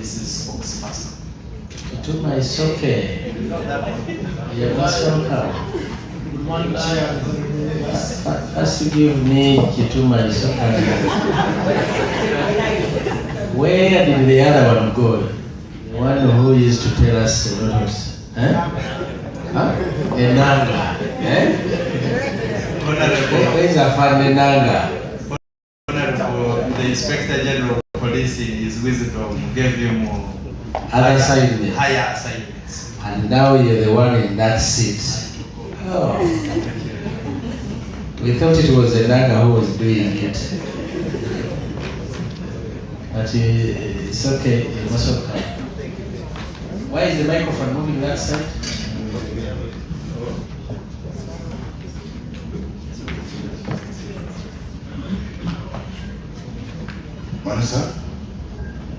Police's spokesperson. Kituma is okay. You're most welcome. Good morning, Chair. First you give me Kituma is okay. Where did the other one go? The one who used to tell us a lot of Enanga. Where is Enanga? Honorable, the Inspector General of Police in his wisdom gave you more other assignments. Higher assignments. And now you're the one in that seat. Oh. We thought it was Enanga who was doing it. But it's okay, it was okay. Why is the microphone moving that side? Morning, sir.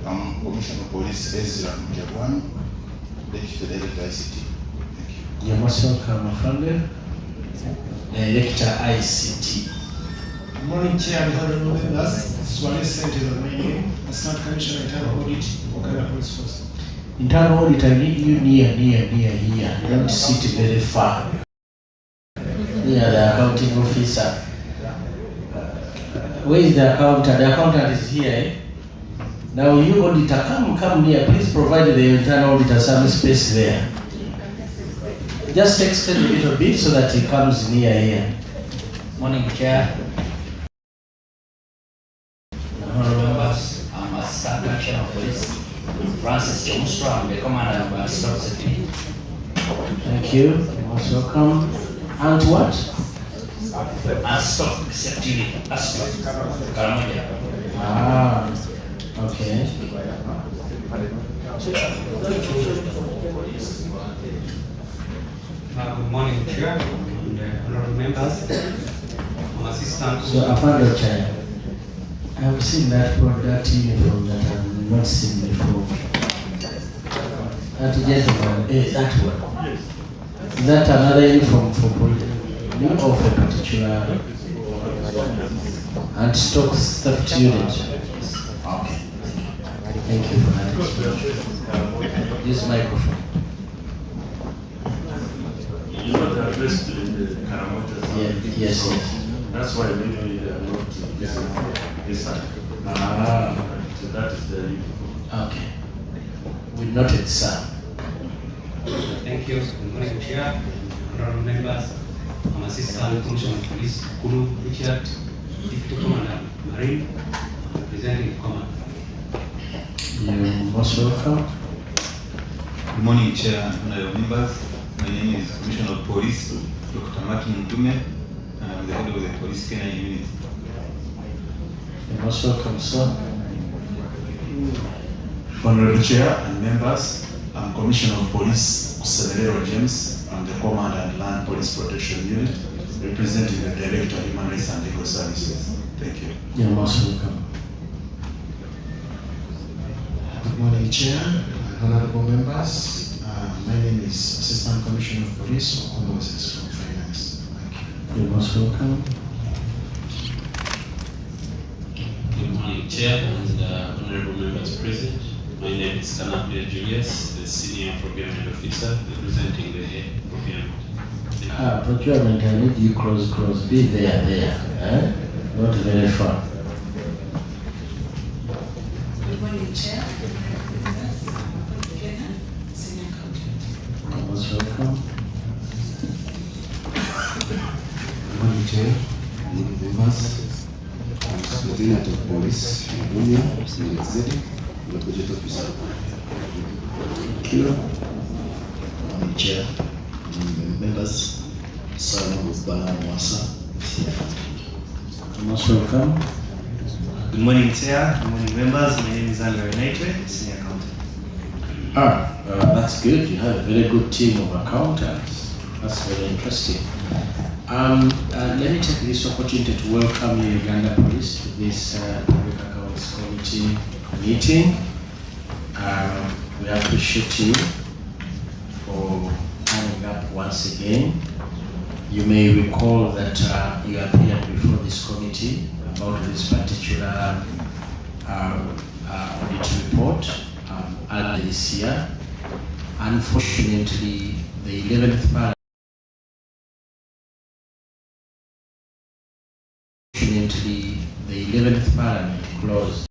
I'm Commissioner of Police Ezra Kyagulanyi, Deputy Director ICT. Thank you. You're most welcome, my friend. Director ICT. Good morning, Chair and honorable members. Swale Sente is my name, Assistant Commissioner Internal Audit, Uganda Police Force. Internal audit, I need you near here. Don't sit very far. Near the accounting officer. Where is the accountant? The accountant is here. Eh? Now you auditor, come near. Please provide the internal auditor some space there. Just extend a little bit so that he comes near here. Morning, Chair. Honorable members, I'm Assistant Commissioner of Police, Francis Jomustra. I'm the Commander of Stock Safety. Thank you. You're most welcome. And what? Stock Safety. Akawangamudde. Ah, okay. Good morning, Chair and honorable members. I'm Assistant. So, Afando Chair, I have seen that uniform that I have not seen before. That gentleman, that one. Is that another uniform for police? New of a particular anti-stock theft unit? Okay. Thank you for that explanation. This microphone. You know the address in the Akawangamudde. Yes. That's why maybe they are not using this side. So that is the. Okay. We noted, sir. Thank you. Good morning, Chair, honorable members. I'm Assistant Commissioner of Police, Kulu Richard, Deputy Commander Marine, representing the command. You're most welcome. Good morning, Chair and honorable members. My name is Commissioner of Police, Dr. Martin Ntume, and I'm the head of the Police Kenya Unit. You're most welcome, sir. Honorable Chair and members, I'm Commissioner of Police Kusemerero James. I'm the Commander and Land Police Protection Unit, representing the Director of Human Rights and Legal Services. Thank you. You're most welcome. Good morning, Chair and honorable members. My name is Assistant Commissioner of Police, Moses from Finance. Thank you. You're most welcome. Good morning, Chair and honorable members present. My name is Elabudde Julius, the Senior Procurement Officer representing the head procurement. Procurement, I need you close. Be there. Not very far. Good morning, Chair. Senior Accountant. You're most welcome. Good morning, Chair, good members. I'm Superintendent of Police, Bunia, Senior Executive, the Budget Officer. Thank you. Good morning, Chair, good members. Sana Bubba Mwasa. You're most welcome. Good morning, Chair. Good morning, members. My name is Andrew Naitwe, Senior Accountant. That's good. You have a very good team of accountants. That's very interesting. Let me take this opportunity to welcome the Uganda Police to this Public Accounts Committee meeting. We appreciate you for coming up once again. You may recall that you appeared before this committee about this particular audit report this year. Unfortunately, the 11th Parliament closed.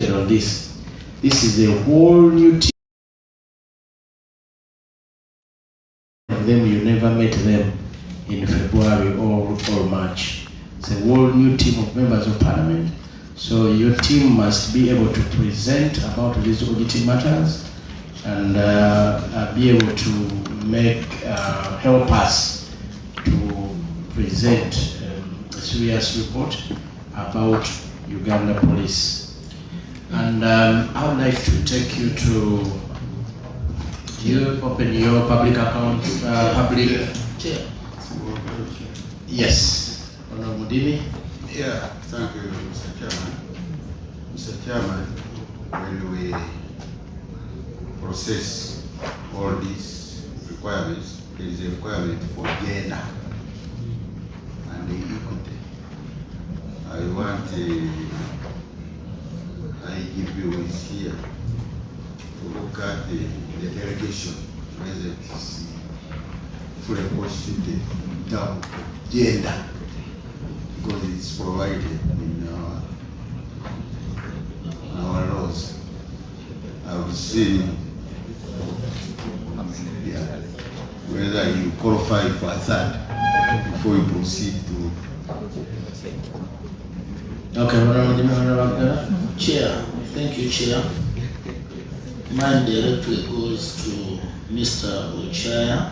On this is a whole new team of them. You never met them in February or March. It's a whole new team of members of parliament. So your team must be able to present about these auditing matters and be able to make help us to present a serious report about Uganda Police. And I would like to take you to open your public account, chair. Yes, Akawangamudde. Yeah, thank you, Mr. Chairman. Mr. Chairman, when we process all these requirements, there is a requirement for gender and equity. I want IGP is here to look at the delegation present fully constituted in terms of gender, because it's provided in our laws. I've seen whether you qualify for that before you proceed to. Okay, Chair, thank you, Chair. Mine directly goes to Mr. Ochaya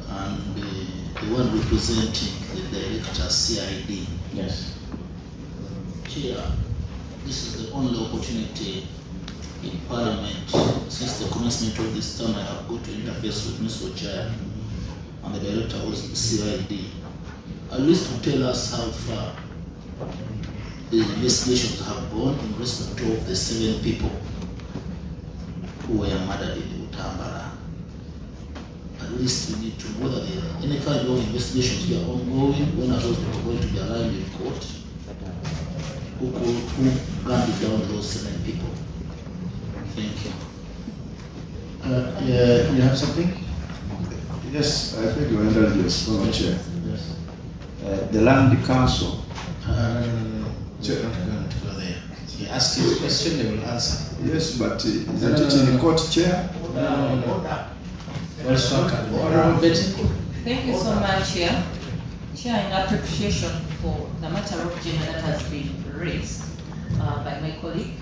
and the one representing the Director CID. Yes. Chair, this is the only opportunity in Parliament since the commencement of this term I have got to interface with Mr. Ochaya and the Director of CID. At least to tell us how far the investigations have gone in respect of the 7 people who were murdered in Utambara. At least we need to know whether there are any kind of investigations are ongoing, when are those people going to be aligned in court, who gunned down those 7 people. Thank you. Yeah, you have something? Yes, I beg your indulgence, Madam Chair. Yes. The Land Council. Chair. Not going to go there. He asked his question, they will answer. Yes, but isn't it in the court, Chair? No. Welcome. Betty. Thank you so much, Chair. Chair, in appreciation for the matter of gender that has been raised by my colleague,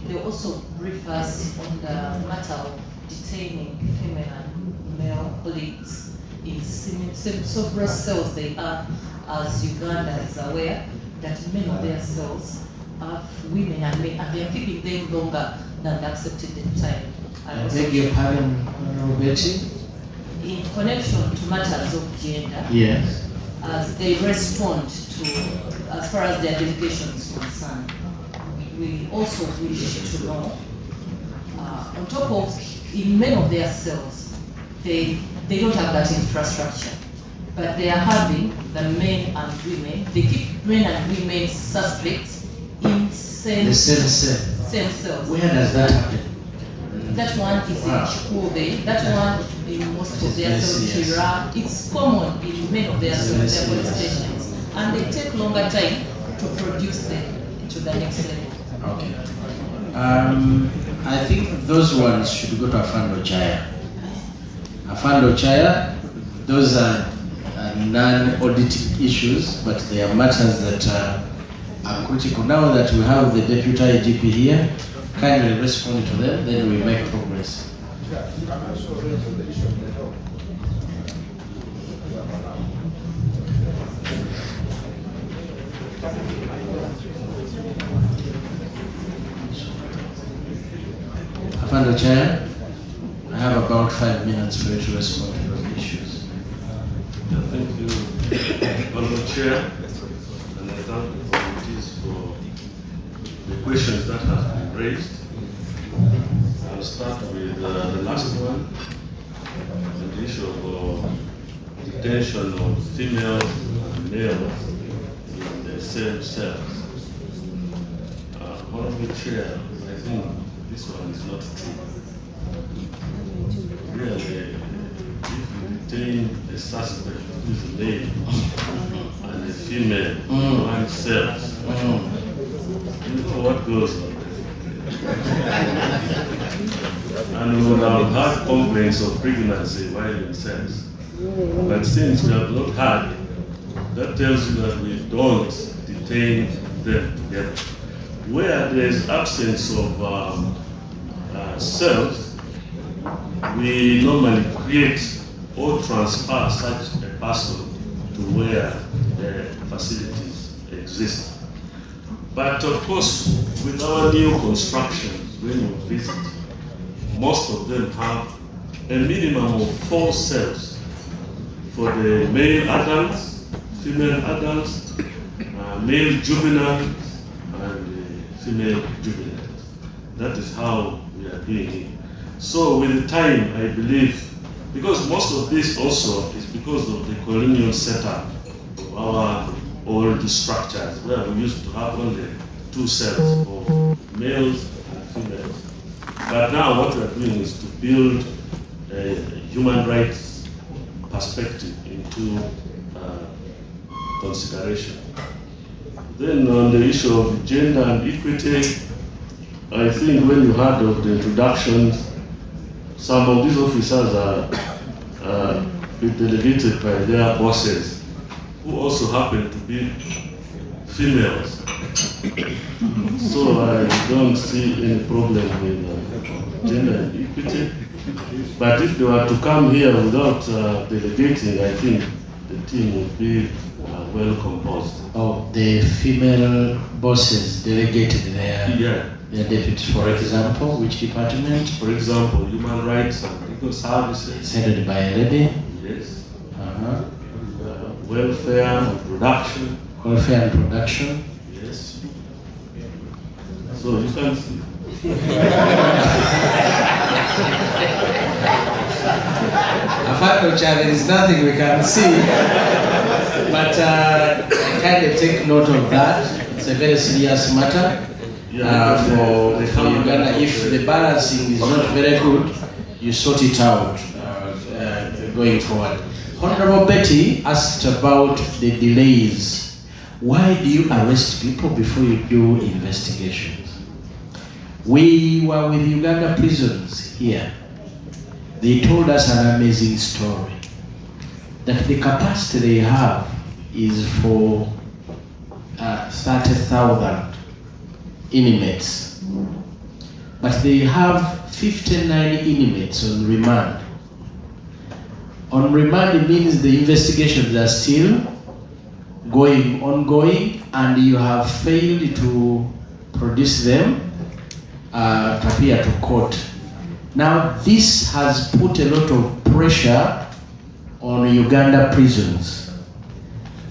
they also brief us on the matter of detaining female and male colleagues in several cells they are, as Uganda is aware that many of their cells have women and men, and they are keeping them longer than the accepted time. I beg your pardon, Betty. In connection to matters of gender, yes, as they respond to, as far as their dedication is concerned, we also wish to know, on top of, in many of their cells, they don't have that infrastructure, but they are having the men and women, they keep men and women suspects in same cells. Where does that happen? That one is in Chikube, that one in most of their cells, Kira. It's common in many of their cells, their police stations, and they take longer time to produce them to the next level. Okay. I think those ones should go to Afando Chaya. Afando Chaya, those are non-auditing issues, but they are matters that are critical. Now that we have the Deputy IGP here, kindly respond to them, then we make progress. Afando Chair, I have about 5 minutes for you to respond to those issues. Thank you, Honourable Chair, and I thank the committees for the questions that have been raised. I'll start with the last one, the issue of detention of females and males in the same cells. Honourable Chair, I think this one is not true. Really, if you detain a suspect who is a male and a female in one cell, you know what goes on. And we would have had complaints of pregnancy while in cells. But since we have not had, that tells you that we don't detain them together. Where there is absence of cells, we normally create or transfer such a person to where the facilities exist. But of course, with our new constructions, when you visit, most of them have a minimum of 4 cells for the male adults, female adults, male juveniles, and female juveniles. That is how we are doing it. So with time, I believe, because most of this also is because of the colonial setup of our old structures, where we used to have only 2 cells for males and females. But now what we are doing is to build a human rights perspective into consideration. Then on the issue of gender and equity, I think when you heard of the introductions, some of these officers are delegated by their bosses, who also happen to be females. So I don't see any problem with gender and equity. But if they were to come here without delegating, I think the team would be well composed. Oh, the female bosses delegated their deputies, for example, which department? For example, human rights and legal services. It's headed by a lady? Yes. Welfare and production. Welfare and production? Yes. So you can see. Afando Chair, there is nothing we can see, but kind of take note of that. It's a very serious matter for Uganda. If the balancing is not very good, you sort it out going forward. Honorable Betty asked about the delays. Why do you arrest people before you do investigations? We were with Uganda prisons here. They told us an amazing story, that the capacity they have is for 30,000 inmates, but they have 59 inmates on remand. On remand, it means the investigations are still ongoing, and you have failed to produce them to appear to court. Now, this has put a lot of pressure on Uganda prisons,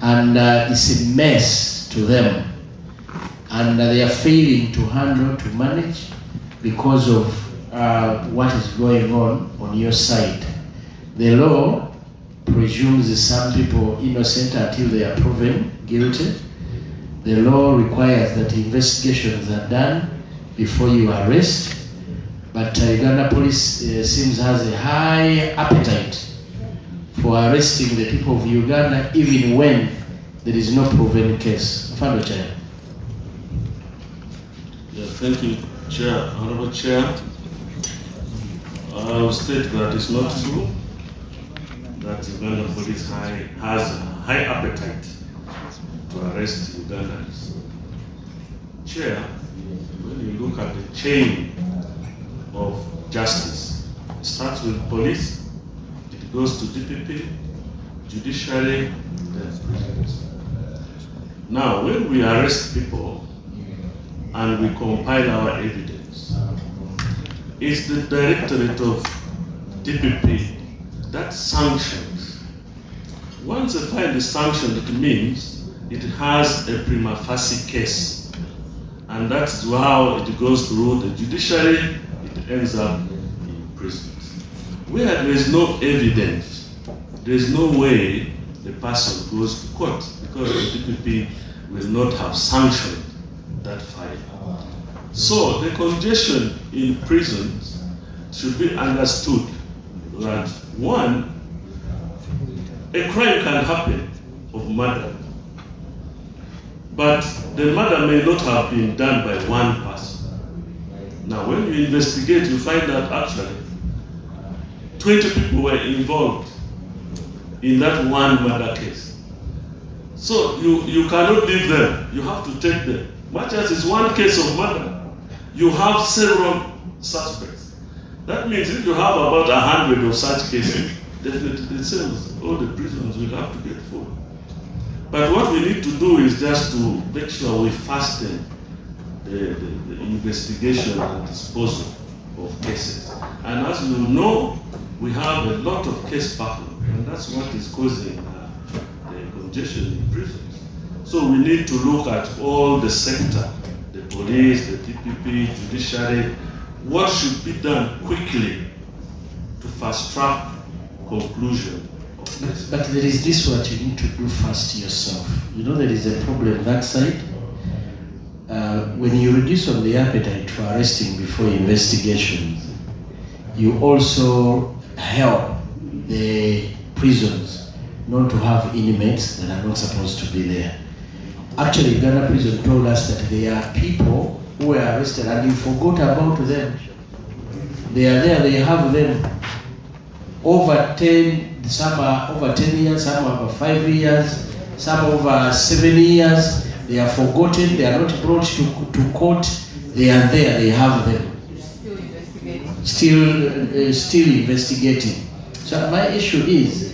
and it's a mess to them, and they are failing to handle, to manage because of what is going on your side. The law presumes some people innocent until they are proven guilty. The law requires that investigations are done before you arrest, but Uganda police seems has a high appetite for arresting the people of Uganda even when there is no proven case. Yeah, thank you, Chair. Honorable Chair, I will state that it's not true that Uganda police has a high appetite to arrest Ugandans. Chair, when you look at the chain of justice, it starts with police, it goes to DPP, judiciary, then prisons. Now, when we arrest people and we compile our evidence, it's the directorate of DPP that sanctions. Once a file is sanctioned, it means it has a prima facie case. And that's how it goes through the judiciary, it ends up in prisons. Where there is no evidence, there is no way the person goes to court because the DPP will not have sanctioned that file. So the congestion in prisons should be understood that one, a crime can happen of murder, but the murder may not have been done by one person. Now, when you investigate, you find that actually 20 people were involved in that one murder case. So you cannot leave them, you have to take them. Much as it's one case of murder, you have several suspects. That means if you have about 100 of such cases, definitely the cells, all the prisons will have to get full. But what we need to do is just to make sure we fasten the investigation and disposal of cases. And as you know, we have a lot of case backlog, and that's what is causing the congestion in prisons. So we need to look at all the sector, the police, the DPP, judiciary, what should be done quickly to fast track conclusion. But there is this what you need to do first yourself. You know there is a problem that side. When you reduce on the appetite for arresting before investigations, you also help the prisons not to have inmates that are not supposed to be there. Actually, Uganda prison told us that there are people who were arrested and you forgot about them. They are there, they have them over 10, some are over 10 years, some are over 5 years, some over 7 years. They are forgotten, they are not brought to court, they are there, they have them. Still investigating. So my issue is,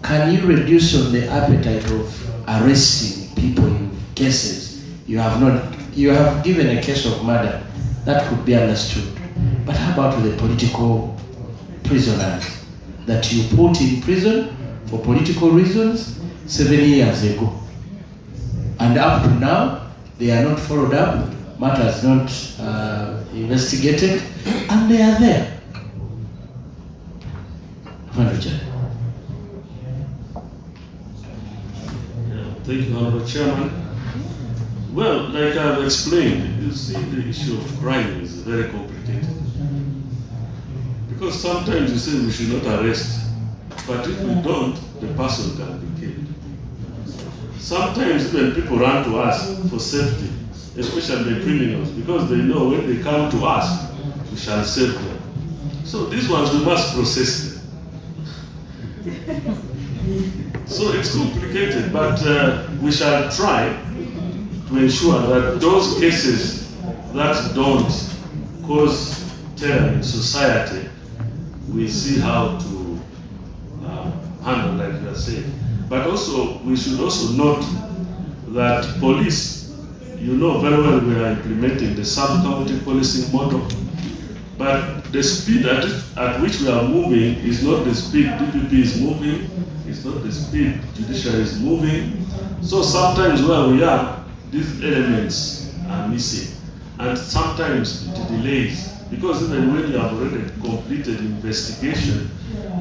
can you reduce on the appetite of arresting people in cases you have given a case of murder, that could be understood. But how about the political prisoners that you put in prison for political reasons 7 years ago? And up to now, they are not followed up, matters not investigated, and they are there. Thank you, Honorable Chairman. Well, like I've explained, you see the issue of crime is very complicated. Because sometimes you say we should not arrest, but if we don't, the person can be killed. Sometimes even people run to us for safety, especially the criminals, because they know when they come to us, we shall save them. So these ones we must process them. So it's complicated, but we shall try to ensure that those cases that don't cause terror in society, we see how to handle, like you are saying. But also, we should also note that police, you know very well we are implementing the sub-county policing model, but the speed at which we are moving is not the speed DPP is moving, it's not the speed judiciary is moving. So sometimes where we are, these elements are missing. And sometimes it delays, because even when you have already completed investigation,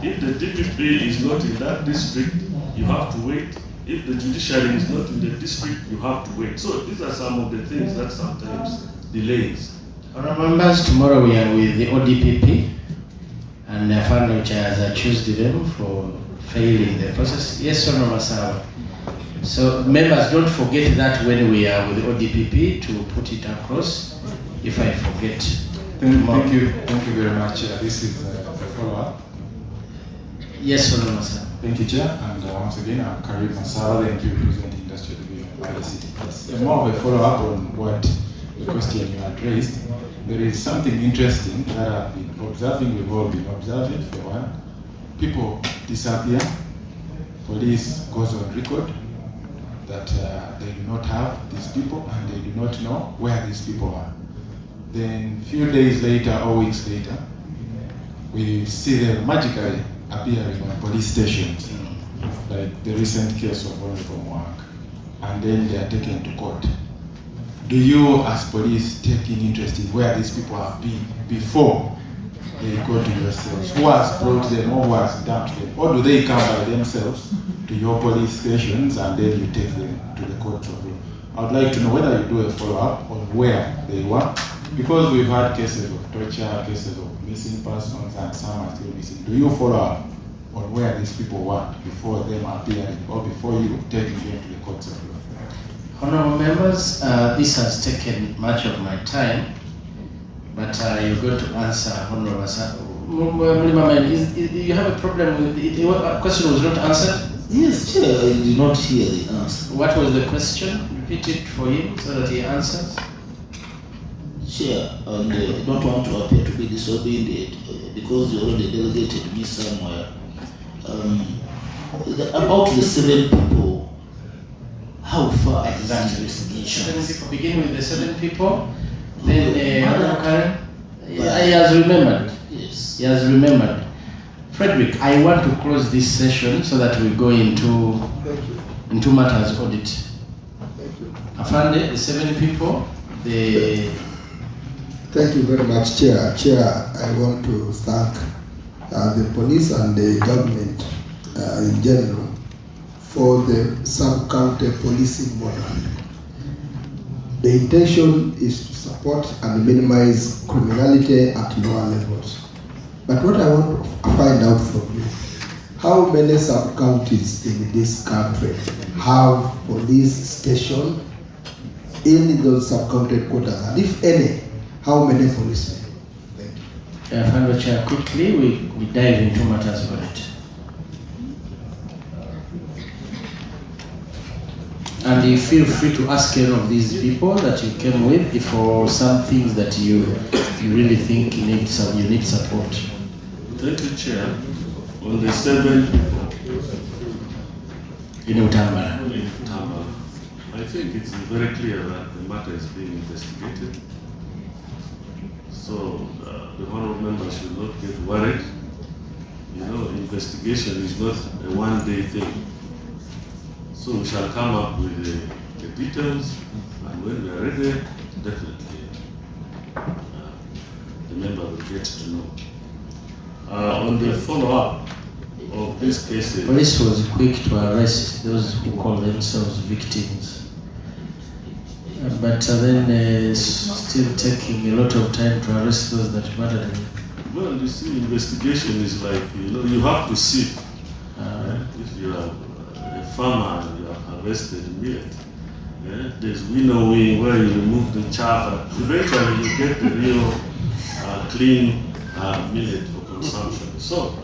if the DPP is not in that district, you have to wait. If the judiciary is not in the district, you have to wait. So these are some of the things that sometimes delays. Honourable members, tomorrow we are with the ODPP, and I found out I has accused them for failing the process. Yes, Honourable Masawa. So members, don't forget that when we are with the ODPP to put it across, if I forget. Thank you very much. This is a follow-up. Yes, Honourable Masawa. Thank you, Chair. And once again, I'm Karim Masawa, the MP representing Industrial Division of the City. It's more of a follow-up on what the question you addressed. There is something interesting that I've been observing, we've all been observing for a while. People disappear, police goes on record that they do not have these people and they do not know where these people are. Then few days later or weeks later, we see them magically appearing on police stations, like the recent case of Akawangamudde, and then they are taken to court. Do you, as police, take in interest in where these people have been before they go to yourselves? Who has brought them or who has dumped them? Or do they come by themselves to your police stations and then you take them to the courts of law? I would like to know whether you do a follow-up on where they were, because we've had cases of torture, cases of missing persons, and some are still missing. Do you follow up on where these people were before them appearing or before you taking them to the courts of law? Honourable members, this has taken much of my time, but you're going to answer Honourable Masawa. You have a problem with it? The question was not answered? Yes, Chair, I did not hear the answer. What was the question? Repeat it for him so that he answers. Chair, and I don't want to appear to be disobedient because you already delegated me somewhere. About the 7 people, how far is that investigation? 7 people. Begin with the 7 people. Then he has remembered. Yes. He has remembered. Frederick, I want to close this session so that we go into matters audit. Afande, the 7 people, Thank you very much, Chair. Chair, I want to thank the police and the government in general for the sub-county policing model. The intention is to support and minimize criminality at lower levels. But what I want to find out from you, how many sub-counties in this country have police stations in those sub-county quarters? And if any, how many policemen? Thank you. Chair, quickly, we dive into matters audit. And you feel free to ask any of these people that you came with for some things that you really think you need support. Thank you, Chair. On the 7 in Utambala, I think it's very clear that the matter is being investigated. So the honourable members should not get worried. You know, investigation is not a one-day thing. So we shall come up with the details, and when we are ready, definitely the member will get to know. On the follow-up of these cases, police was quick to arrest those who call themselves victims, but then still taking a lot of time to arrest those that murdered them. Well, you see, investigation is like, you have to see. If you are a farmer and you are harvested millet, there's winnowing where you remove the chaff, and eventually you get the real clean millet for consumption. So,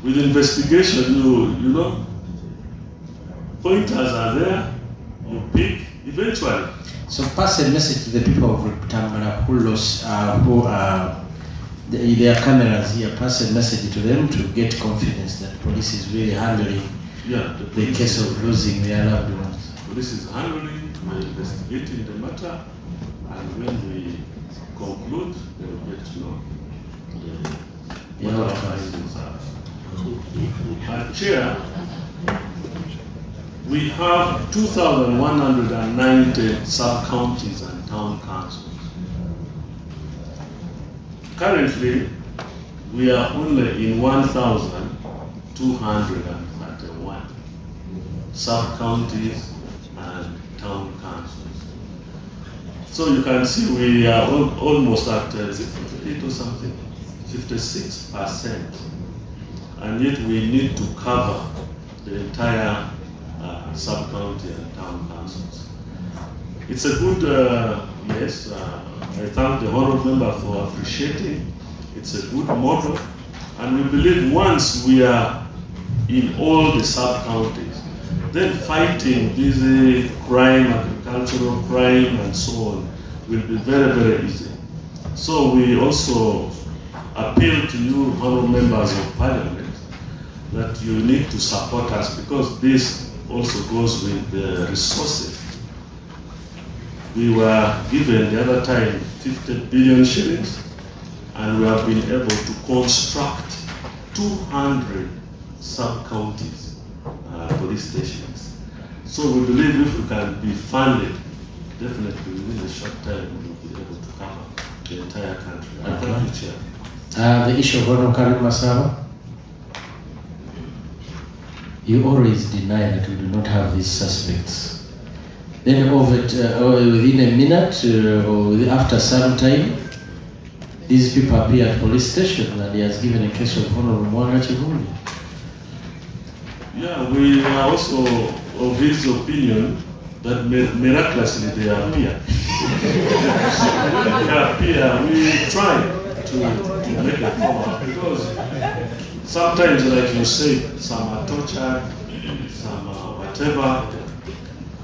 with investigation, you know, pointers are there, you pick, eventually. So pass a message to the people of Tambala who lost, their cameras here, pass a message to them to get confidence that police is really handling the case of losing their loved ones. Police is handling, we're investigating the matter, and when we conclude, they will get to know what our findings are. Chair, we have 2,190 sub-counties and town councils. Currently, we are only in 1,231 sub-counties and town councils. So you can see we are almost at 58 or something, 56%. And yet we need to cover the entire sub-county and town councils. It's a good, yes, I thank the honourable member for appreciating. It's a good model, and we believe once we are in all the sub-counties, then fighting this crime, agricultural crime, and so on will be very, very easy. So we also appeal to you, honourable members of parliament, that you need to support us, because this also goes with the resources. We were given the other time 50 billion shillings, and we have been able to construct 200 sub-counties, police stations. So we believe if we can be funded, definitely within a short time we will be able to cover the entire country. Okay. Thank you, Chair. The issue of Honorable Karim Masaba. You always deny that we do not have these suspects. Then within a minute or after some time, these people appear at police station and he has given a case of Honorable Mwanga Chivuli. Yeah, we are also of his opinion that miraculously they appear. They appear, we try to make a follow-up, because sometimes, like you said, some are tortured, some are whatever.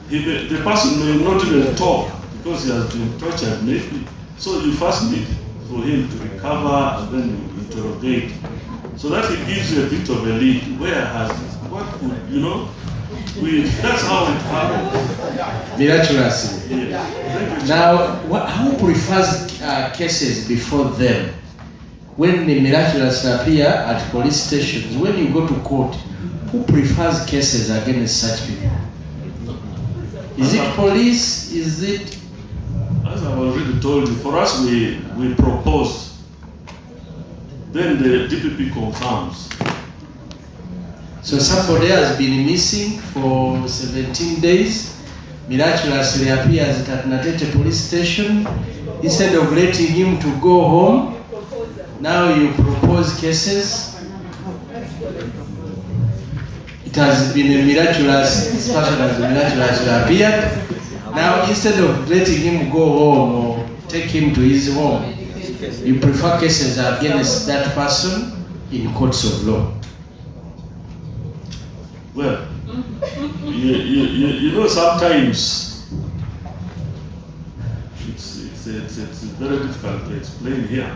The person may not even talk because he has been tortured maybe. So you first need for him to recover and then you interrogate. So that it gives you a bit of a lead. Where has what could, you know? That's how it happens. Miraculously. Yeah. Now, who prefers cases before them? When the miraculously appear at police stations, when you go to court, who prefers cases against such people? Is it police? Is it? As I've already told you, for us we propose, then the DPP confirms. So somebody has been missing for 17 days, miraculously appears at Natete police station. Instead of letting him to go home, now you propose cases. It has been a miraculous, this person has miraculously appeared. Now instead of letting him go home or take him to his home, you prefer cases against that person in courts of law. Well, you know, sometimes it's very difficult to explain here.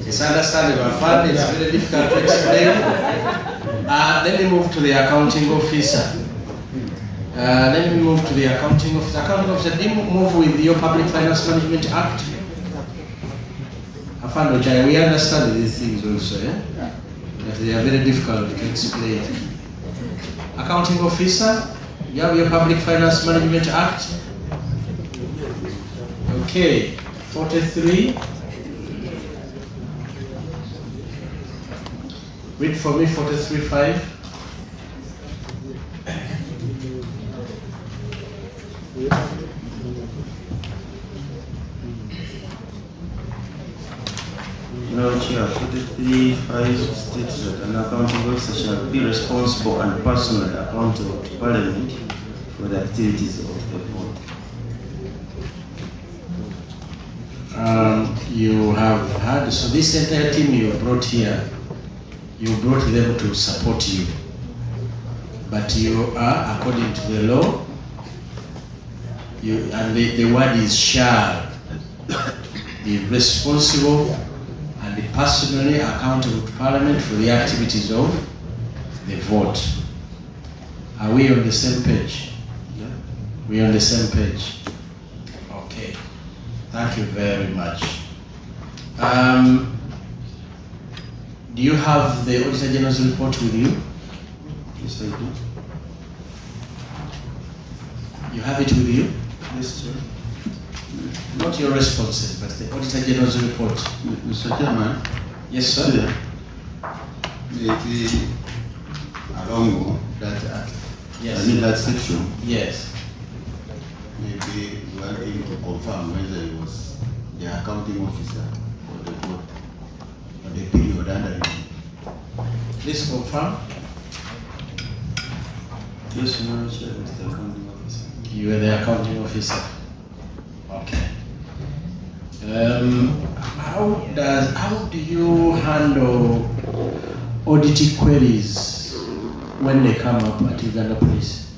It's understandable, fund, it's very difficult to explain. Let me move to the accounting officer. Accounting officer, did you move with your Public Finance Management Act? Afando Jai, we understand these things also, yeah? But they are very difficult to explain. Accounting officer, you have your Public Finance Management Act? Okay, 43. Read for me 43.5. No, Chair, 43.5 states that an accounting officer shall be responsible and personally accountable to Parliament for the activities of the board. You have had, so this entire team you brought here, you brought them to support you. But you are, according to the law, and the word is shall be responsible and be personally accountable to Parliament for the activities of the vote. Are we on the same page? Yeah. We are on the same page. Okay. Thank you very much. Do you have the Auditor General's report with you? Yes, I do. You have it with you? Yes, sir. Not your responses, but the Auditor General's report. Mr. Chairman. Yes, sir. Maybe along that, Yes. I mean that section. Yes. Maybe we are able to confirm whether he was the accounting officer for the board for the period under review. Please confirm. Yes, Honorable Chair, Mr. Accounting Officer. You were the accounting officer. Okay. How do you handle audit queries when they come up at Uganda Police?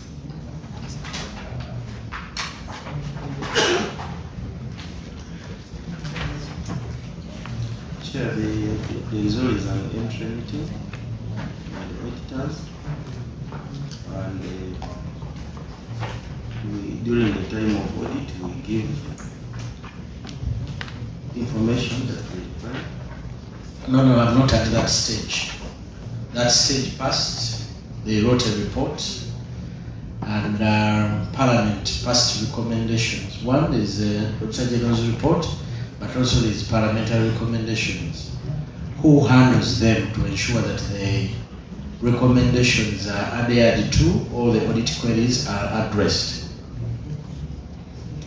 Chair, there is always an entry meeting by the auditors, and during the time of audit, we give information that we require. No, I'm not at that stage. That stage passed. They wrote a report, and Parliament passed recommendations. One is the Auditor General's report, but also there is parliamentary recommendations. Who handles them to ensure that the recommendations are adhered to or the audit queries are addressed?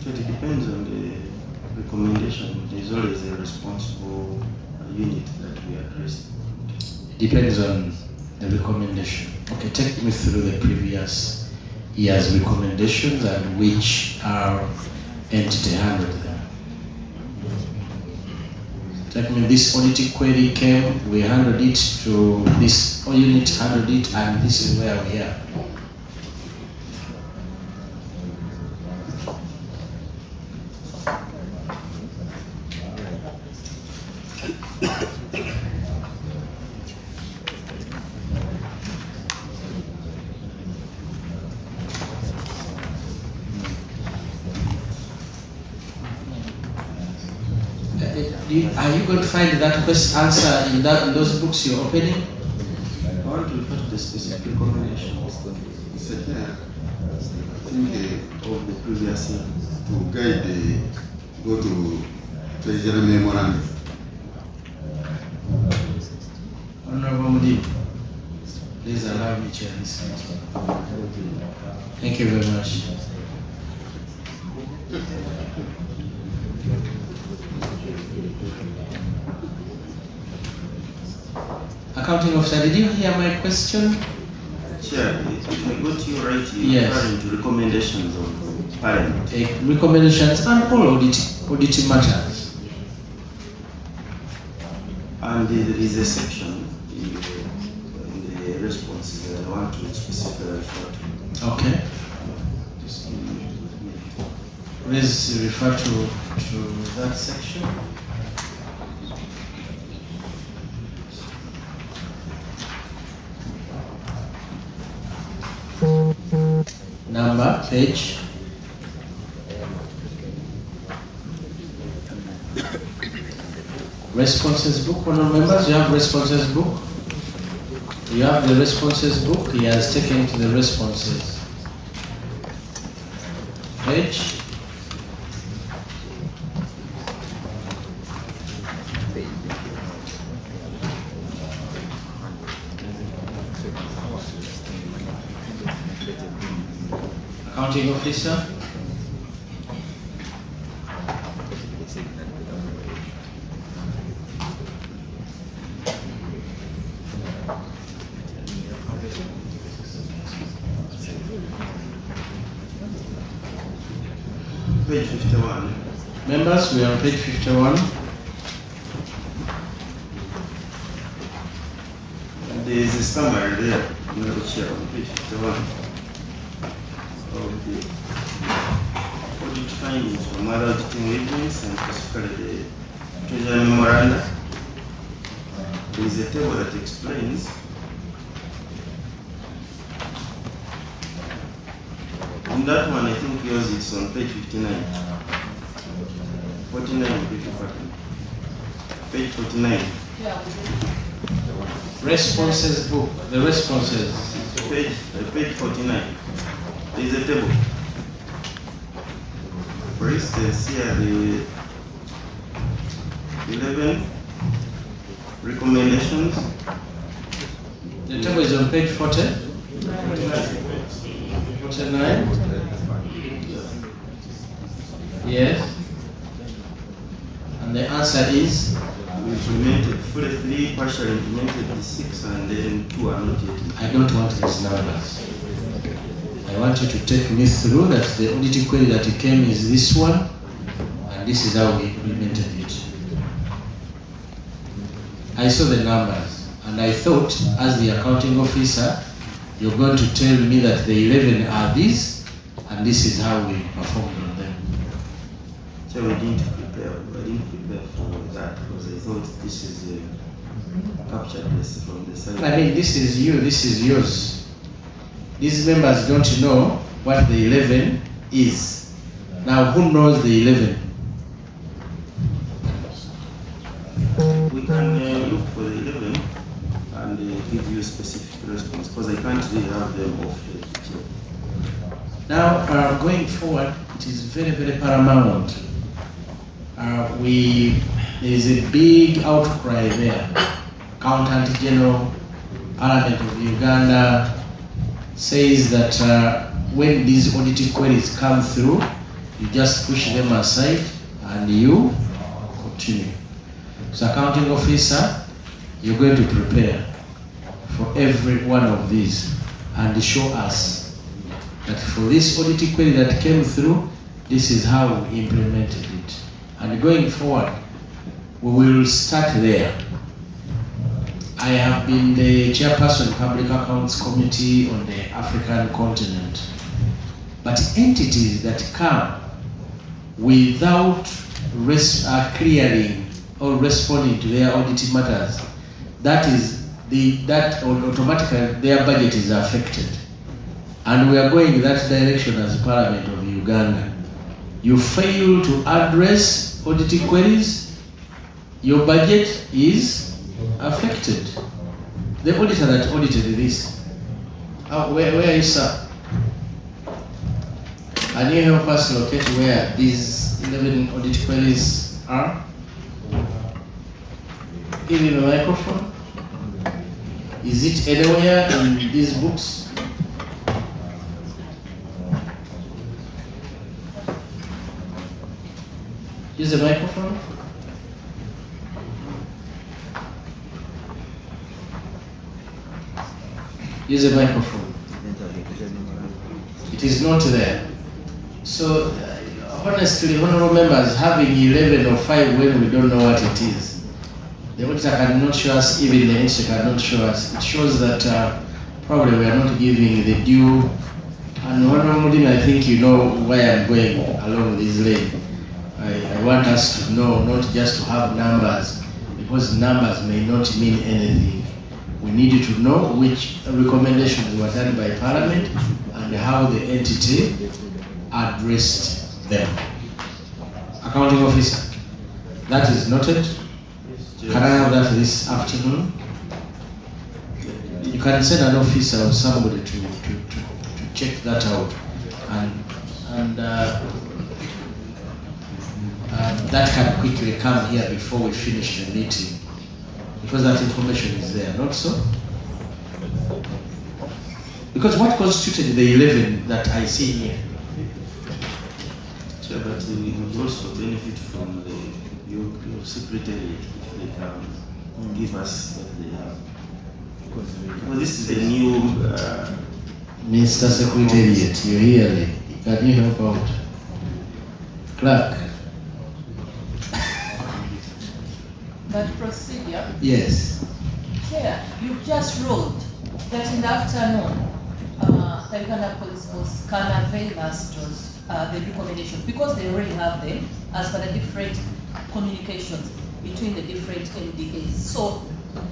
It depends on the recommendation. There is always a responsible unit that we address. Depends on the recommendation. Okay, take me through the previous year's recommendations and which our entity handled them. Take me, this audit query came, we handled it to this unit, handled it, and this is where we are. Are you going to find that best answer in those books you're opening? I want to refer to the specific recommendations. Mr. Chair, I think of the previous year to guide go to Treasury Memorandum. Honorable Mudi, please allow me to chair this meeting. Thank you very much. Accounting officer, did you hear my question? Chair, if I got you right, you Yes. referring to recommendations of Parliament. Recommendations and all auditing matters. And there is a section in the responses that I want to specifically refer to. Okay. Please refer to that section. Number, page. Responses book, honorable members, you have responses book. You have the responses book, he has taken to the responses. Page. Accounting officer. Page 51. Members, we are on page 51. There is a summary there, Honorable Chair, on page 51 of the audit findings from other auditing agents and specifically the Treasury Memoranda. There is a table that explains in that one. I think yours is on page 59. 49, page 49. Responses book, the responses. Page 49. There is a table. For instance, here the 11 recommendations. The table is on page 40. 49. Yes. And the answer is? We implemented 43, partially implemented the 6, and then 2 are not yet. I don't want these numbers. I want you to take me through that the audit query that came is this one, and this is how we implemented it. I saw the numbers, and I thought, as the accounting officer, you're going to tell me that the 11 are these, and this is how we performed on them. So I didn't prepare for that because I thought this is a captured list from the side. I mean, this is you, this is yours. These members don't know what the 11 is. Now, who knows the 11? We can look for the 11 and give you a specific response because I can't really have them off the table. Now, going forward, it is very, very paramount. There is a big outcry there. Accountant General, Parliament of Uganda says that when these audit queries come through, you just push them aside and you continue. So, accounting officer, you're going to prepare for every one of these and show us that for this audit query that came through, this is how we implemented it. And going forward, we will start there. I have been the chairperson of Public Accounts Committee on the African continent. But entities that come without clearing or responding to their audit matters, that automatically their budget is affected. And we are going in that direction as Parliament of Uganda. You fail to address audit queries, your budget is affected. The auditor that audited this, where is sir? Can you help us locate where these 11 audit queries are? Give him a microphone. Is it anywhere in these books? Use the microphone. Use a microphone. It is not there. So, honestly, honorable members, having 11 or 5 when we don't know what it is, the auditor cannot show us, even the entity cannot show us. It shows that probably we are not giving the due. And honorable Mudin, I think you know why I'm going along this lane. I want us to know, not just to have numbers, because numbers may not mean anything. We need to know which recommendations were done by Parliament and how the entity addressed them. Accounting officer, that is noted. Can I have that this afternoon? You can send an officer or somebody to check that out, and that can quickly come here before we finish the meeting, because that information is there, not so? Because what constituted the 11 that I see here? Sure, but we would also benefit from your secretary if they can give us what they have. Well, this is the new... Mr. Secretariat, you're here. Can you help out? Clerk. But procedure? Yes. Chair, you just ruled that in the afternoon, the Uganda Police Force can avail us to the recommendations because they already have them as per the different communications between the different MDAs. So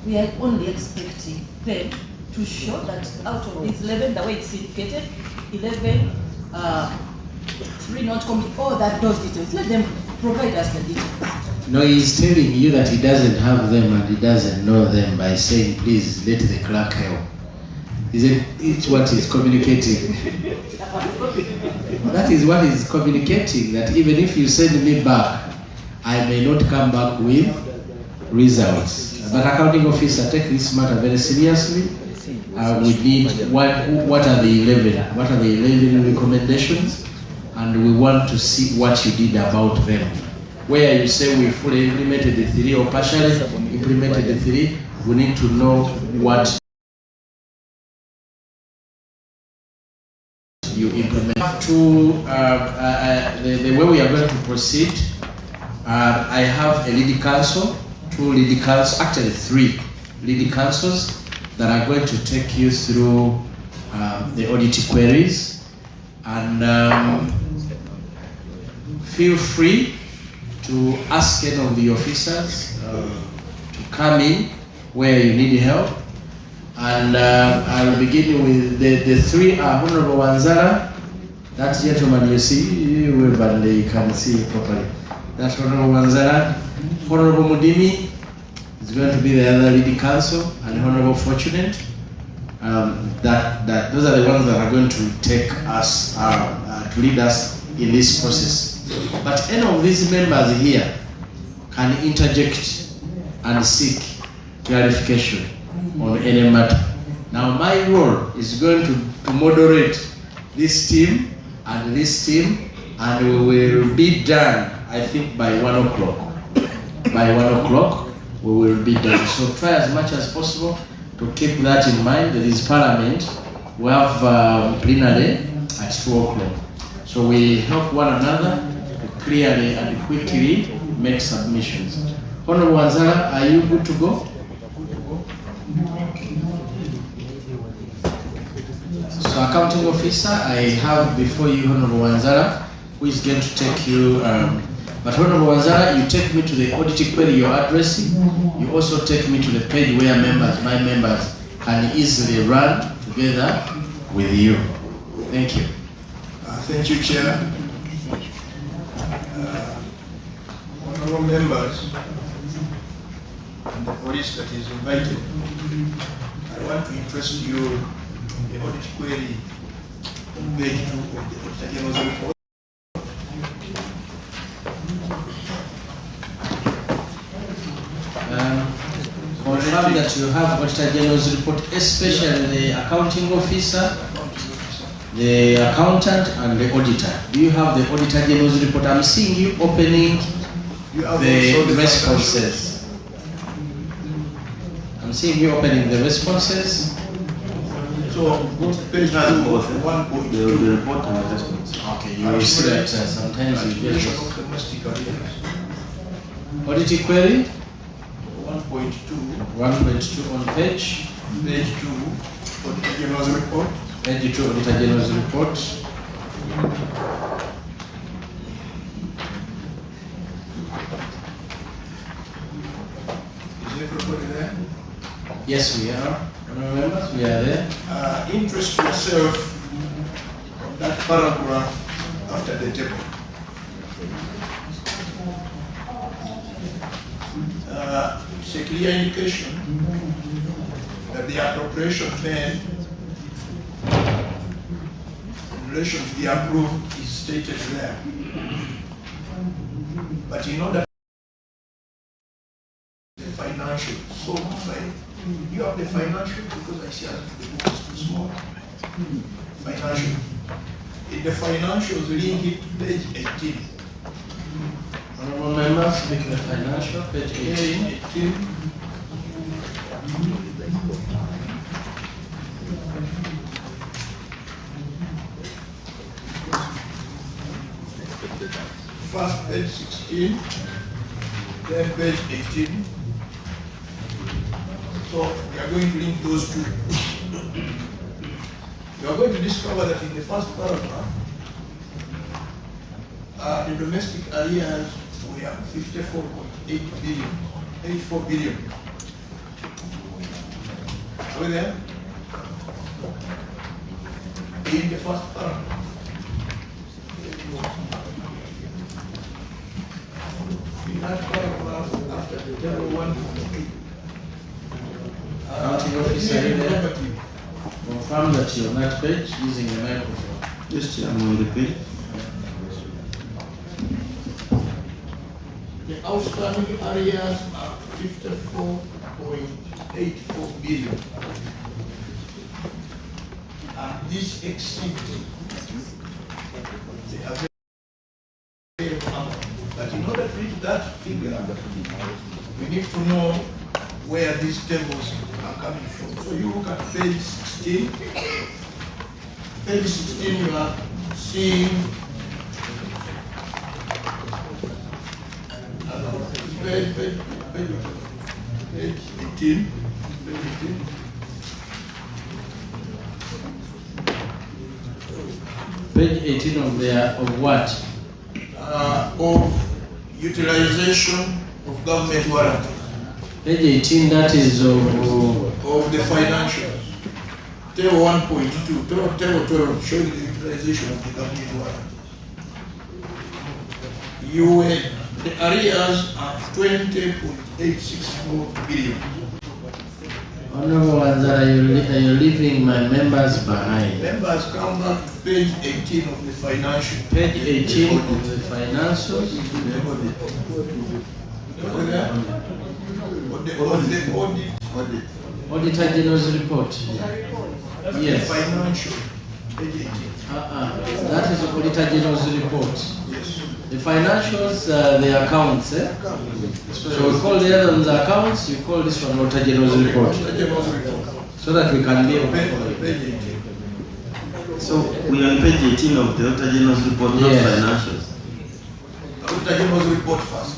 we are only expecting them to show that out of these 11, the way it's indicated, 11, 3 not coming, all that those details. Let them provide us the details. No, he's telling you that he doesn't have them and he doesn't know them by saying, please let the clerk help. It's what is communicating. That is what is communicating, that even if you send me back, I may not come back with results. But accounting officer, take this matter very seriously. We need what are the 11 recommendations, and we want to see what you did about them. Where you say we fully implemented the 3 or partially implemented the 3, we need to know what you implement. To the way we are going to proceed, I have a lead counsel, 2 lead counsels, actually 3 lead counsels that are going to take you through the audit queries, and feel free to ask any of the officers to come in where you need help. And I'll begin with the 3 are Honorable Wanzala, that gentleman you see, wherever they can see properly. That's Honorable Wanzala. Honorable Mudimi is going to be the other lead counsel, and Honorable Fortunate. Those are the ones that are going to take us, to lead us in this process. But any of these members here can interject and seek clarification on any matter. Now my role is going to moderate this team and this team, and we will be done, I think, by 1 o'clock. By 1 o'clock, we will be done. So try as much as possible to keep that in mind. There is Parliament. We have plenary at 2 o'clock. So we help one another to clearly and quickly make submissions. Honorable Wanzala, are you good to go? So accounting officer, I have before you Honorable Wanzala, who is going to take you, but Honorable Wanzala, you take me to the audit query you're addressing. You also take me to the page where my members can easily run together with you. Thank you. Thank you, Chair. Honorable members and the police that is invited, I want to interest you in the audit query on page 2 of the Auditor General's report. Confirm that you have Auditor General's report, especially the accounting officer, the accountant, and the auditor. Do you have the Auditor General's report? I'm seeing you opening the responses. I'm seeing you opening the responses. So, page 2 of 1.2. The report and the response. Okay, you will see that sometimes you get audit query. 1.2. 1.2 on page 2, Auditor General's report. Page 2, Auditor General's report. Is everybody there? Yes, we are. Members, we are there. Interest yourself on that paragraph after the table. It's a clear indication that the appropriation made in relation to the approved is stated there. But in order the financial, so you have the financial, because I see the book is too small. Financial. In the financials, link it to page 18. Honorable members, speak the financial, page 18. First page 16, then page 18. So we are going to link those two. You are going to discover that in the first paragraph, the domestic arrears were 54.8 billion, 84 billion. Are we there? In the first paragraph. In that paragraph, after the table 152. Accounting officer in there. confirm that you're on that page using the microphone. Yes, Chair, I'm on the page. The outstanding areas are 54.84 billion. And this exceeds the available amount. But in order to reach that figure, we need to know where these tables are coming from. So you look at page 16. Page 16, you are seeing page 18. Page 18 of what? Of utilization of government warrant. Page 18, that is of the financials. Table 1.2, table 12 showing the utilization of the government warrant. The arrears are 20.864 billion. Honorable Wanzara, are you leaving my members behind? Members come back to page 18 of the financial. Page 18 of the financials. Audit. Auditor General's report. Yes. Financial. Page 18. That is Auditor General's report. Yes. The financials, the accounts, eh? So we call the other ones accounts, you call this one Auditor General's report. So that we can be able to follow it. So we are on page 18 of the Auditor General's report, not financials. Auditor General's report first.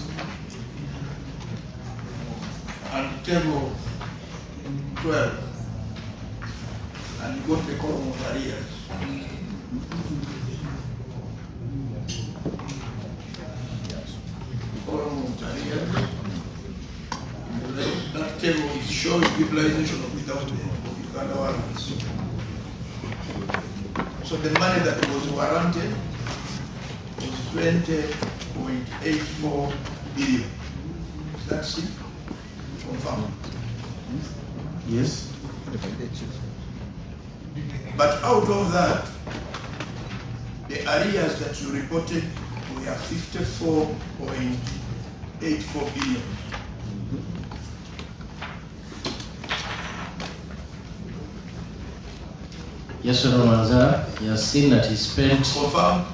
And table 12. And you go to the column of arrears. That table is showing utilization of the government of Uganda warrants. So the money that was warranted was 20.84 billion. That's it. Confirmed. Yes. But out of that, the arrears that you reported were 54.84 billion. Yes, Honorable Wanzara, you have seen that he spent. Confirm.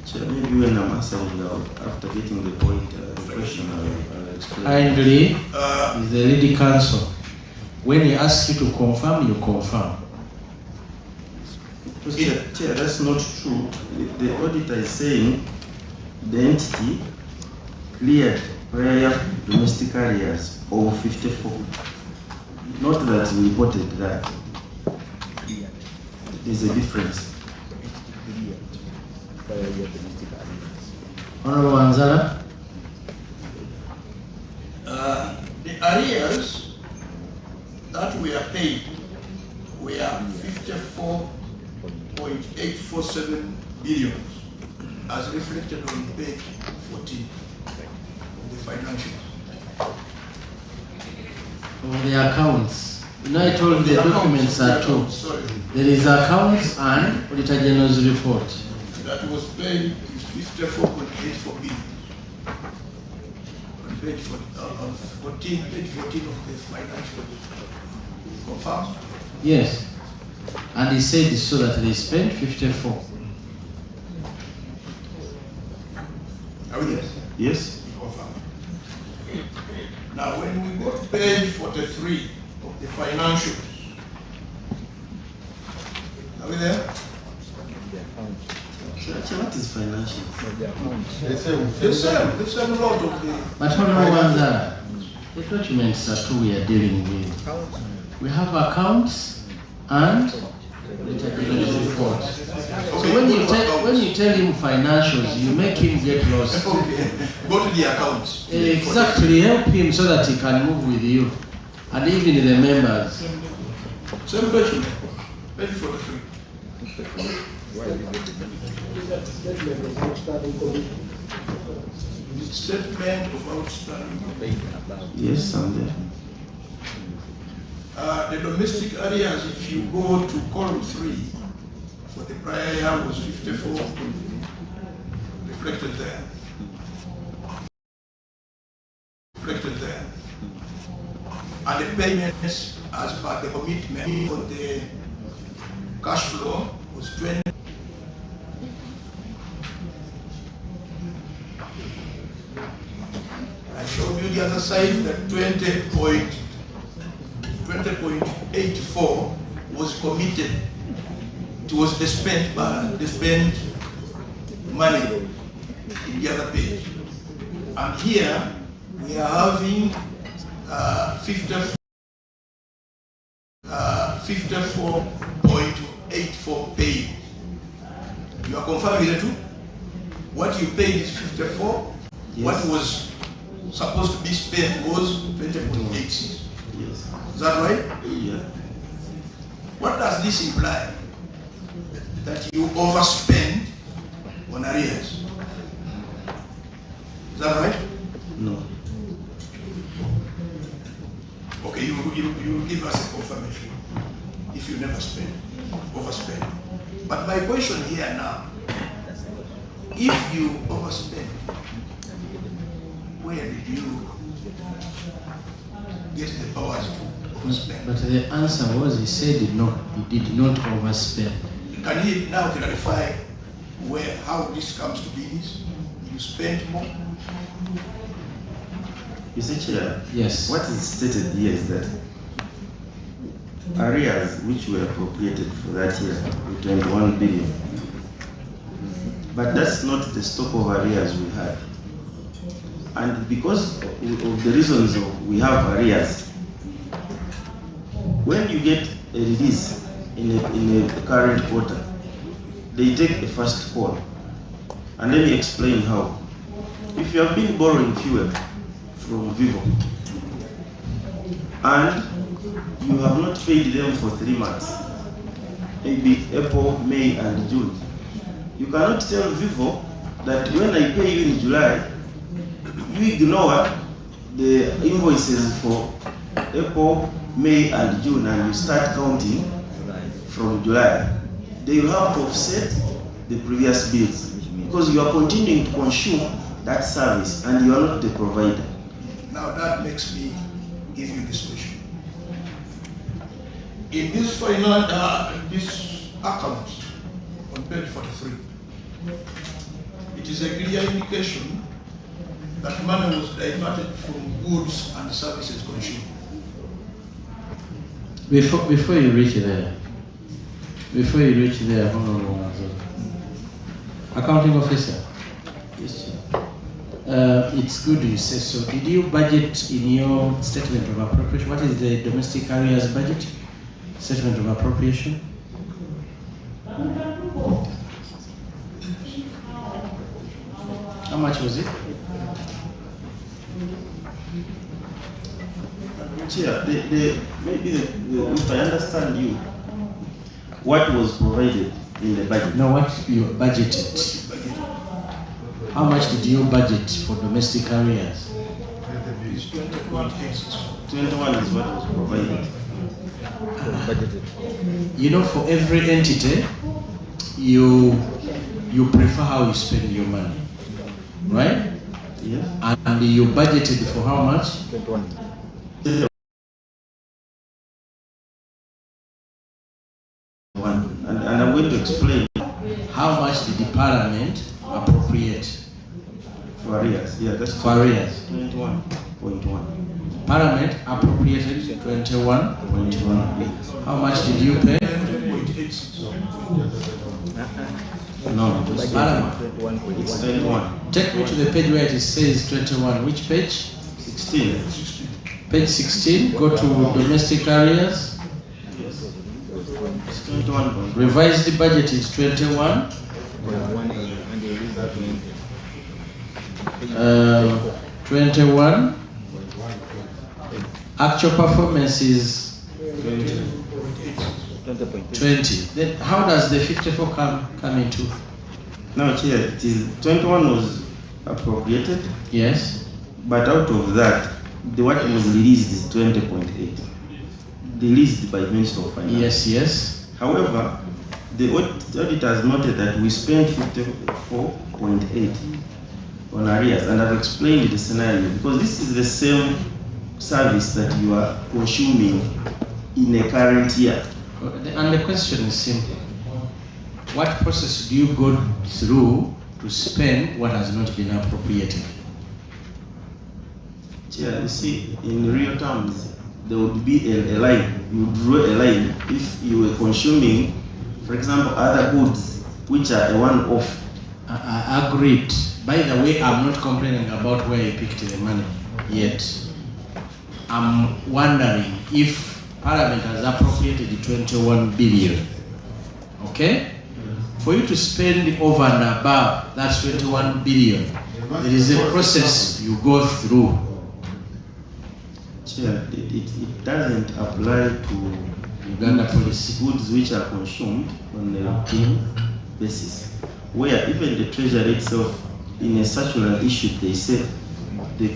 Chair, maybe when I'm answering now, after getting the point, the question, I'll explain. Kindly, is the leading counsel. When he asks you to confirm, you confirm. Chair, that's not true. The auditor is saying the entity cleared prior domestic arrears of 54. Not that we reported that. There's a difference. Honorable Wanzara? The arrears that we are paid were 54.847 billion as reflected on page 14 of the financials. The accounts. You know, I told the documents are two. There is accounts and Auditor General's report. That was paid is 54.84 billion. On page 14 of the financial. Confirmed? Yes. And he said so that they spent 54. Are we yes? Yes. Confirmed. Now, when we go to page 43 of the financials, are we there? What is financial? The same lot of the. But Honorable Wanzara, the documents are two we are dealing with. We have accounts and Auditor General's report. So when you tell him financials, you make him get lost. Okay. Go to the accounts. Exactly, help him so that he can move with you. And even the members. Same document. Page 43. Statement of outstanding. Yes, I'm there. The domestic areas, if you go to column 3, for the prior year was 54, reflected there. And the payments as per the commitment for the cash flow was 20. I showed you the other side that 20.84 was committed. It was the spent money in the other page. And here we are having 54.84 paid. You are confirming the two? What you paid is 54. Yes. What was supposed to be spent was 20.86. Yes. Is that right? Yeah. What does this imply? That you overspend on arrears. Is that right? No. Okay, you give us a confirmation if you never spend, overspend. But my question here now, if you overspend, where did you get the powers to overspend? But the answer was he said no, he did not overspend. Can he now clarify how this comes to be this? You spent more? Mr. Chair, yes. What is stated here is that arrears which were appropriated for that year were 21 billion. But that's not the stock of arrears we had. And because of the reasons we have arrears, when you get a release in a current quarter, they take a first call. And let me explain how. If you have been borrowing fuel from Vivo and you have not paid them for 3 months, maybe April, May and June, you cannot tell Vivo that when I pay you in July, you ignore the invoices for April, May and June and you start counting from July. They will have to offset the previous bills because you are continuing to consume that service and you are not the provider. Now that makes me give you this question. In this final, this account on page 43, it is a clear indication that money was diverted from goods and services consumed. Before you reach there, Honorable Manzo, Accounting Officer. Yes, it's good you say so. Did you budget in your statement of appropriation? What is the domestic areas budget? Statement of appropriation? How much was it? Chair, if I understand you, what was provided in the budget? No, what you budgeted. How much did you budget for domestic areas? 21 is what was provided. You know, for every entity, you prefer how you spend your money, right? Yes. And you budgeted for how much? 21. And I'm going to explain how much did the Parliament appropriate for arrears. Yeah, that's for arrears. 21.1. Parliament appropriated 21.1. How much did you pay? No, it was Parliament. It's 21. Take me to the page where it says 21. Which page? 16. Page 16. Go to domestic areas. 21. Revised budget is 21. 21. Actual performance is 20. Then how does the 54 come into? Now, Chair, it is 21 was appropriated. Yes. But out of that, the what was released is 20.8. released by Minister of Finance. Yes, yes. However, the audit has noted that we spent 54.8 on arrears, and I've explained the scenario because this is the same service that you are consuming in a current year. And the question is simple. What process do you go through to spend what has not been appropriated? Chair, you see, in real terms, there would be a line. You draw a line if you were consuming, for example, other goods which are a one-off. I agreed. By the way, I'm not complaining about where you picked the money yet. I'm wondering if Parliament has appropriated 21 billion. Okay? For you to spend over and above that 21 billion, there is a process you go through. Chair, it doesn't apply to Uganda policy goods which are consumed on a routine basis, where even the Treasury itself, in a circular issue, they said the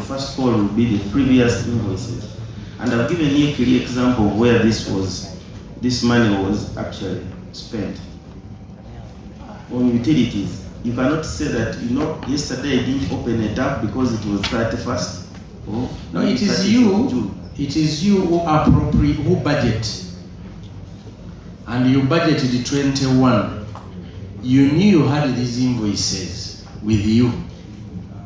first call will be the previous invoices. And I've given you a clear example of where this money was actually spent. On utilities, you cannot say that, yesterday I didn't open a tap because it was 31st. No, it is you. It is you who budget. And you budgeted 21. You knew you had these invoices with you.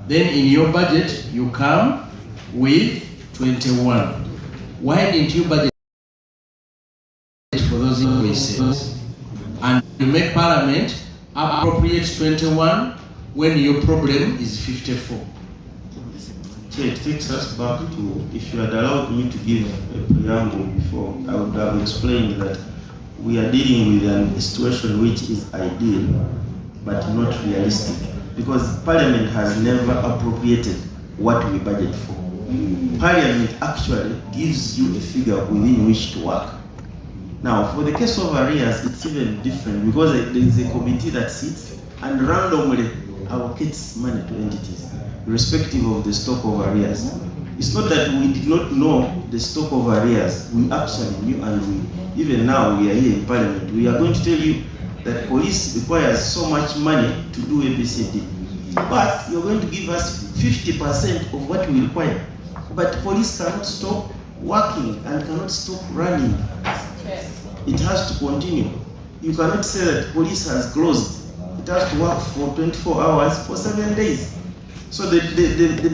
Then in your budget, you come with 21. Why didn't you budget for those invoices? And you make Parliament appropriate 21 when your problem is 54. So it takes us back to, if you had allowed me to give a preamble before, I would have explained that we are dealing with a situation which is ideal, but not realistic. Because Parliament has never appropriated what we budget for. Parliament actually gives you a figure within which to work. Now, for the case of arrears, it's even different because there is a committee that sits and randomly allocates money to entities, irrespective of the stock of arrears. It's not that we did not know the stock of arrears. We actually knew, and even now we are here in Parliament. We are going to tell you that police requires so much money to do ABCD. But you're going to give us 50% of what we require. But police cannot stop working and cannot stop running. It has to continue. You cannot say that police has closed. It has to work for 24 hours for 7 days. So the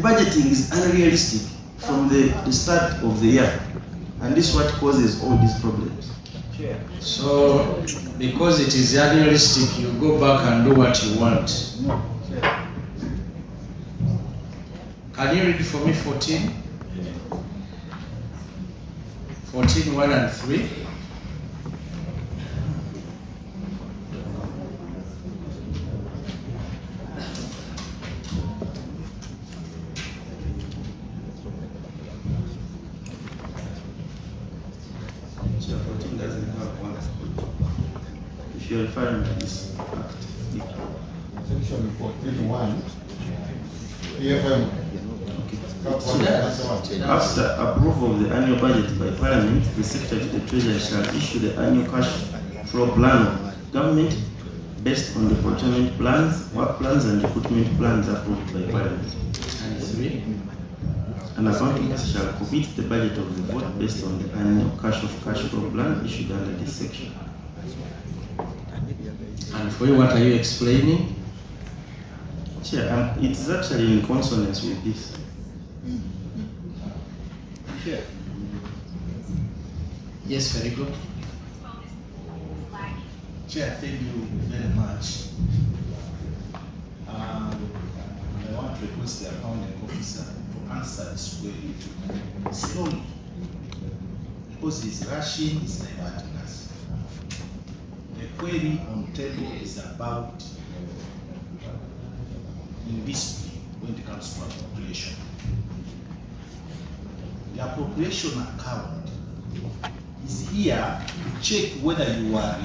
budgeting is unrealistic from the start of the year. And this is what causes all these problems. So, because it is unrealistic, you go back and do what you want. Can you read for me 14? 14, 1 and 3. Chapter 14 doesn't have one. If you're referring to this act. Section 14.1. EFM. After approval of the annual budget by Parliament, the Secretary to the Treasury shall issue the annual cash flow plan of government based on the procurement plans, work plans, and recruitment plans approved by Parliament. And 3. An accountant shall commit the budget of the vote based on the annual cash flow plan issued under this section. And for you, what are you explaining? Chair, it's actually in consonance with this. Yes, very good. Chair, thank you very much. I want to request the accounting officer to answer this query slowly, because he's rushing, he's diverting us. The query on table is about indiscipline when it comes to appropriation. The appropriation account is here to check whether you are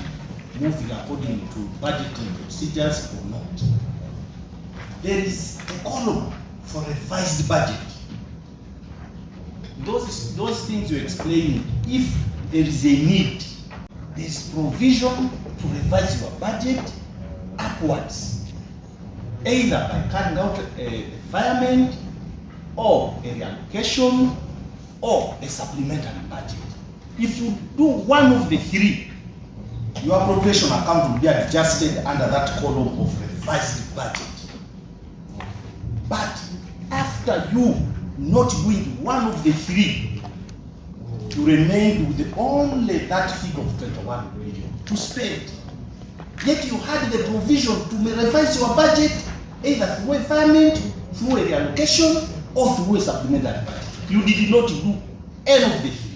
moving according to budgeting procedures or not. There is a column for revised budget. those things you explain, if there is a need, there is provision to revise your budget upwards, either by carrying out a requirement or a reallocation or a supplementary budget. If you do one of the three, your appropriation account will be adjusted under that column of revised budget. But after you not doing one of the three, you remain with only that figure of 21 billion to spend. Yet you had the provision to revise your budget either through a requirement, through a reallocation, or through a supplementary budget. You did not do any of the three.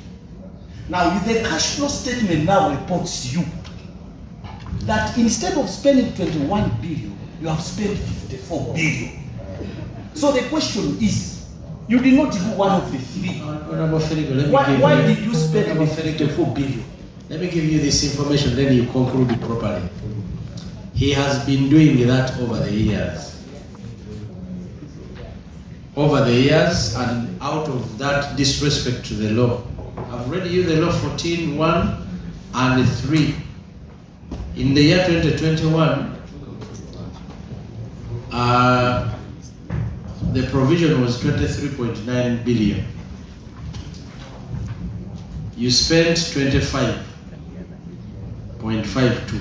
Now, the cash flow statement now reports to you that instead of spending 21 billion, you have spent 54 billion. So the question is, you did not do one of the three. Why did you spend 54 billion? Let me give you this information, then you conclude it properly. He has been doing that over the years. And out of that disrespect to the law, I've read you the law 14(1) and 3. In the year 2021, the provision was 23.9 billion. You spent 25.52.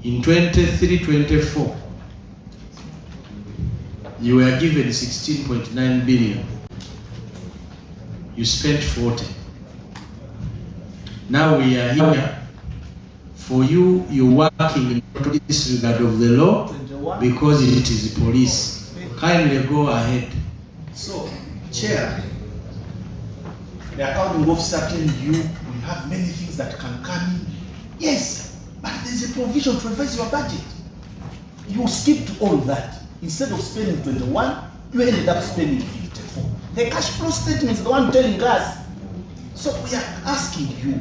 In 23-24, you were given 16.9 billion. You spent 40. Now we are here for you. You're working in disregard of the law because it is the police. Kindly go ahead. So, Chair, the accounting officer telling you we have many things that can come in. Yes, but there's a provision to revise your budget. You skipped all that. Instead of spending 21, you ended up spending 54. The cash flow statement is the one telling us. So we are asking you,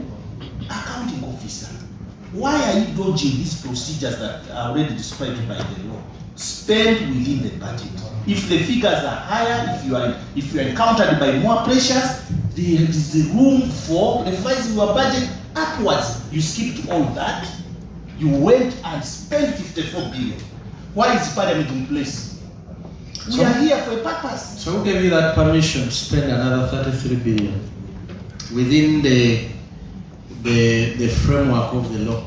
accounting officer, why are you dodging these procedures that are already described by the law? Spend within the budget. If the figures are higher, if you are encountered by more pressures, there is the room for revising your budget upwards. You skipped all that. You went and spent 54 billion. Why is Parliament in place? We are here for a purpose. So who gave you that permission to spend another 33 billion within the framework of the law?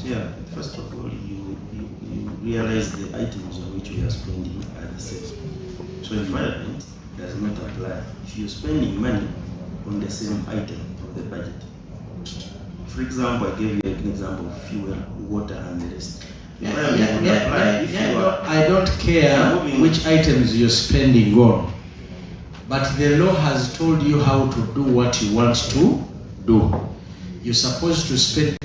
Yeah, first of all, you realize the items on which we are spending are the same. So environment does not apply if you're spending money on the same item of the budget. For example, I gave you an example of fuel, water, and the rest. I don't care which items you're spending on, but the law has told you how to do what you want to do. You're supposed to spend